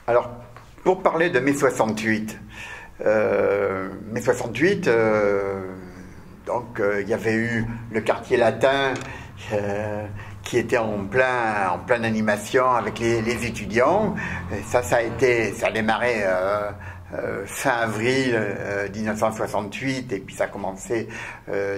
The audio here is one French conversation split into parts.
Alors, pour parler de mai 68, mai 68, il y avait eu le quartier latin qui était en pleine animation avec les étudiants. Et ça a démarré fin avril 1968 et puis ça a commencé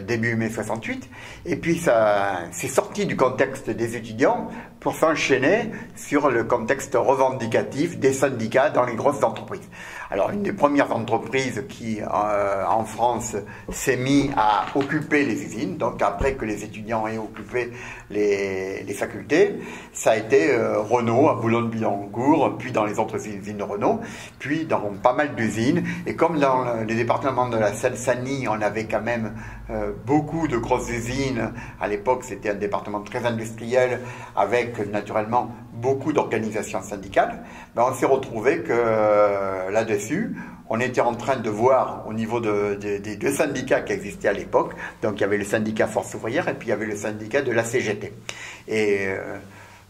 début mai 68. Et puis ça c'est sorti du contexte des étudiants pour s'enchaîner sur le contexte revendicatif des syndicats dans les grosses entreprises. Alors une des premières entreprises qui en France s'est mise à occuper les usines, donc après que les étudiants aient occupé les facultés, ça a été Renault à Boulogne-Billancourt, puis dans les autres usines de Renault, puis dans pas mal d'usines. Et comme dans les départements de la Seine-Saint-Denis, on avait quand même beaucoup de grosses usines, à l'époque c'était un département très industriel, avec naturellement beaucoup d'organisations syndicales, ben on s'est retrouvé que là-dessus, on était en train de voir au niveau des deux syndicats qui existaient à l'époque, donc il y avait le syndicat Force ouvrière et puis il y avait le syndicat de la CGT. Et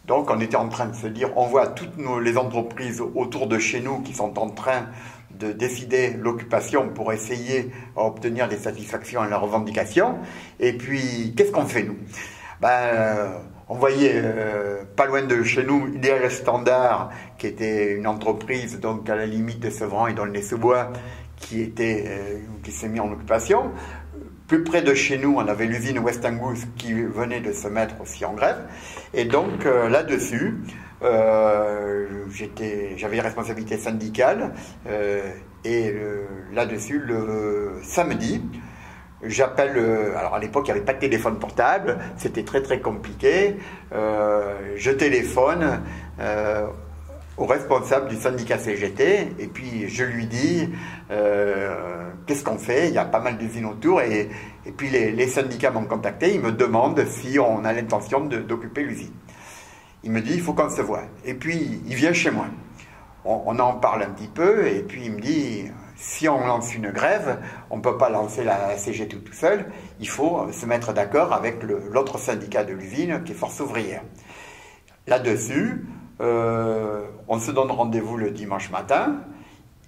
donc on était en train de se dire, on voit toutes les entreprises autour de chez nous qui sont en train de décider l'occupation pour essayer d'obtenir des satisfactions à leurs revendications. Et puis, qu'est-ce qu'on fait nous? On voyait pas loin de chez nous Idéal Standard, qui était une entreprise donc à la limite de Sevran et d'Aulnay-sous-Bois, qui s'est mis en occupation. Plus près de chez nous, on avait l'usine West Angus qui venait de se mettre aussi en grève. Et donc là-dessus, j'avais une responsabilité syndicale et là-dessus, le samedi, j'appelle, alors à l'époque il n'y avait pas de téléphone portable, c'était très très compliqué, je téléphone au responsable du syndicat CGT et puis je lui dis qu'est-ce qu'on fait, il y a pas mal d'usines autour et puis les syndicats m'ont contacté, ils me demandent si on a l'intention d'occuper l'usine. Il me dit il faut qu'on se voie et puis il vient chez moi, on en parle un petit peu et puis il me dit si on lance une grève, on ne peut pas lancer la CGT tout seul, il faut se mettre d'accord avec l'autre syndicat de l'usine qui est Force ouvrière. Là-dessus, on se donne rendez-vous le dimanche matin,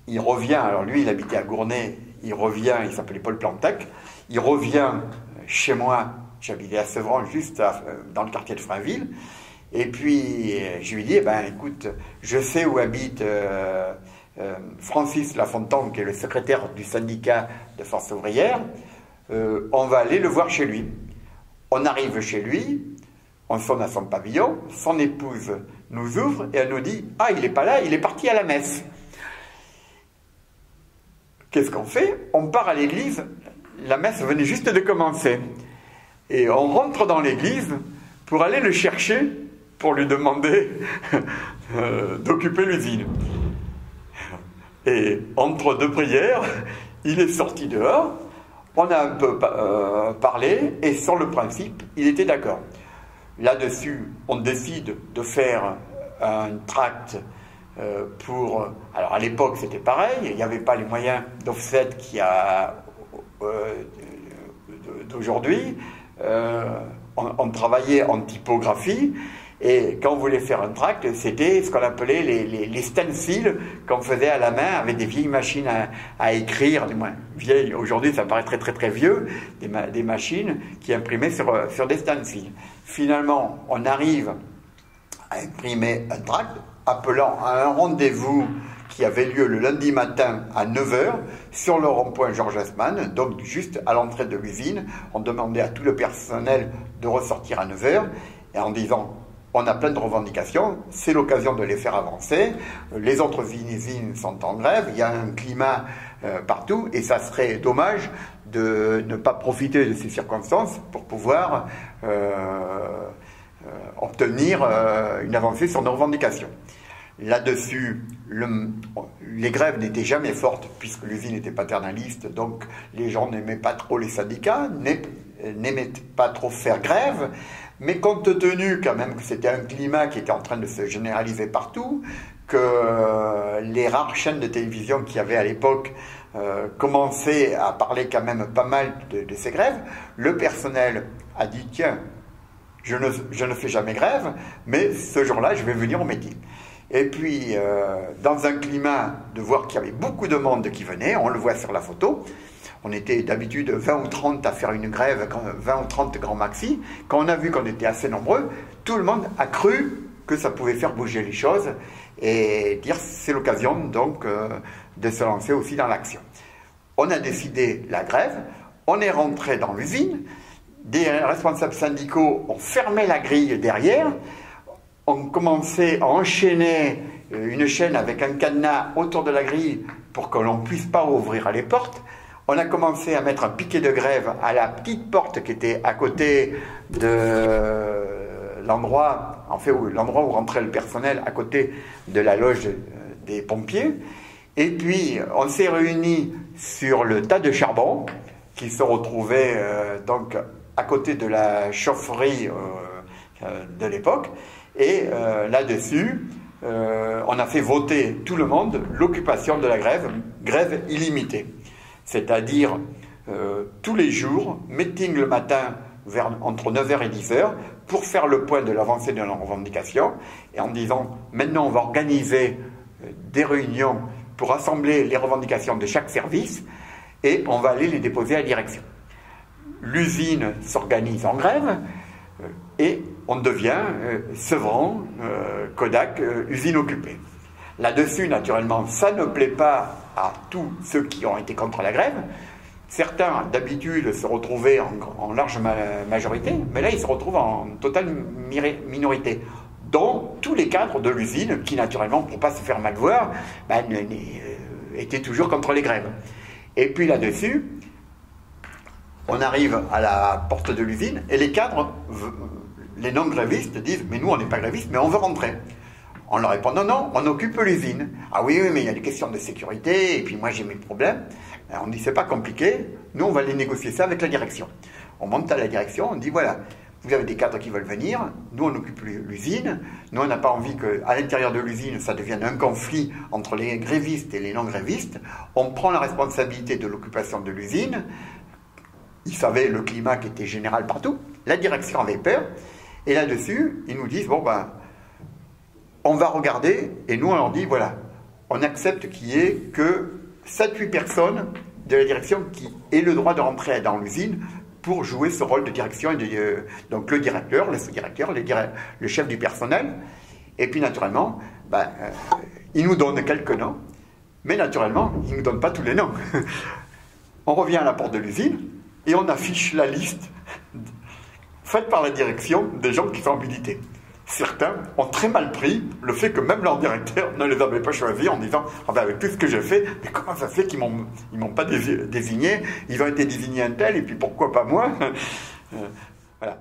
il revient, alors lui il habitait à Gournay, il revient, il s'appelait Paul Plantec, il revient chez moi, j'habitais à Sevran, juste dans le quartier de Frainville, et puis je lui dis, écoute, je sais où habite Francis Lafontaine, qui est le secrétaire du syndicat de Force ouvrière, on va aller le voir chez lui. On arrive chez lui, on sonne à son pavillon, son épouse nous ouvre et elle nous dit « Ah, il n'est pas là, il est parti à la messe ». Qu'est-ce qu'on fait? On part à l'église, la messe venait juste de commencer. Et on rentre dans l'église pour aller le chercher, pour lui demander d'occuper l'usine. Et entre deux prières, il est sorti dehors, on a un peu parlé, et sur le principe, il était d'accord. Là-dessus, on décide de faire un tract pour... Alors à l'époque, c'était pareil, il n'y avait pas les moyens d'offset qu'il y a d'aujourd'hui. On travaillait en typographie, et quand on voulait faire un tract, c'était ce qu'on appelait les stencils qu'on faisait à la main avec des vieilles machines à écrire, du moins vieilles, aujourd'hui ça paraît très très très vieux, des machines qui imprimaient sur des stencils. Finalement, on arrive à imprimer un tract, appelant à un rendez-vous qui avait lieu le lundi matin à 9 h sur le rond-point Georges Haussmann, donc juste à l'entrée de l'usine. On demandait à tout le personnel de ressortir à 9 h et en disant on a plein de revendications, c'est l'occasion de les faire avancer, les autres usines sont en grève, il y a un climat partout et ça serait dommage de ne pas profiter de ces circonstances pour pouvoir obtenir une avancée sur nos revendications. Là-dessus, les grèves n'étaient jamais fortes puisque l'usine était paternaliste, donc les gens n'aimaient pas trop les syndicats, n'aimaient pas trop faire grève, mais compte tenu quand même que c'était un climat qui était en train de se généraliser partout, que les rares chaînes de télévision qu'il y avait à l'époque commençaient à parler quand même pas mal de ces grèves, le personnel a dit tiens, je ne fais jamais grève, mais ce jour-là je vais venir au métier. Et puis, dans un climat de voir qu'il y avait beaucoup de monde qui venait, on le voit sur la photo. On était d'habitude 20 ou 30 à faire une grève, 20 ou 30 grands maxi. Quand on a vu qu'on était assez nombreux, tout le monde a cru que ça pouvait faire bouger les choses et dire c'est l'occasion donc de se lancer aussi dans l'action. On a décidé la grève, on est rentré dans l'usine, des responsables syndicaux ont fermé la grille derrière, ont commencé à enchaîner une chaîne avec un cadenas autour de la grille pour que l'on ne puisse pas ouvrir les portes. On a commencé à mettre un piquet de grève à la petite porte qui était à côté de l'endroit, en fait, l'endroit où rentrait le personnel, à côté de la loge des pompiers. Et puis, on s'est réunis sur le tas de charbon qui se retrouvait donc à côté de la chaufferie de l'époque. Et là-dessus, on a fait voter tout le monde l'occupation de la grève, grève illimitée. C'est-à-dire tous les jours, meeting le matin entre 9h et 10h, pour faire le point de l'avancée de nos revendications, et en disant, maintenant on va organiser des réunions pour rassembler les revendications de chaque service, et on va aller les déposer à la direction. L'usine s'organise en grève, et on devient Sevran, Kodak, usine occupée. Là-dessus, naturellement, ça ne plaît pas à tous ceux qui ont été contre la grève. Certains, d'habitude, se retrouvaient en large majorité, mais là, ils se retrouvent en totale minorité, dont tous les cadres de l'usine, qui, naturellement, pour ne pas se faire mal voir, étaient toujours contre les grèves. Et puis là-dessus, on arrive à la porte de l'usine, et les cadres, les non-grévistes, disent « Mais nous, on n'est pas grévistes, mais on veut rentrer ». On leur répond, non, non, on occupe l'usine. Ah oui, oui, mais il y a des questions de sécurité, et puis moi j'ai mes problèmes. Alors on dit, c'est pas compliqué, nous on va aller négocier ça avec la direction. On monte à la direction, on dit, voilà, vous avez des cadres qui veulent venir, nous on occupe l'usine, nous on n'a pas envie qu'à l'intérieur de l'usine ça devienne un conflit entre les grévistes et les non-grévistes. On prend la responsabilité de l'occupation de l'usine. Ils savaient le climat qui était général partout, la direction avait peur, et là-dessus, ils nous disent, bon ben, on va regarder, et nous on leur dit, voilà, on accepte qu'il y ait que 7-8 personnes de la direction qui aient le droit de rentrer dans l'usine pour jouer ce rôle de direction, et donc le directeur, le sous-directeur, le chef du personnel, et puis naturellement, ils nous donnent quelques noms, mais naturellement, ils ne nous donnent pas tous les noms. On revient à la porte de l'usine, et on affiche la liste faite par la direction des gens qui sont habilités. Certains ont très mal pris le fait que même leur directeur ne les avait pas choisis en disant « Ah ben avec tout ce que j'ai fait, mais comment ça se fait qu'ils m'ont pas désigné, ils ont été désignés un tel, et puis pourquoi pas moi ?» Voilà.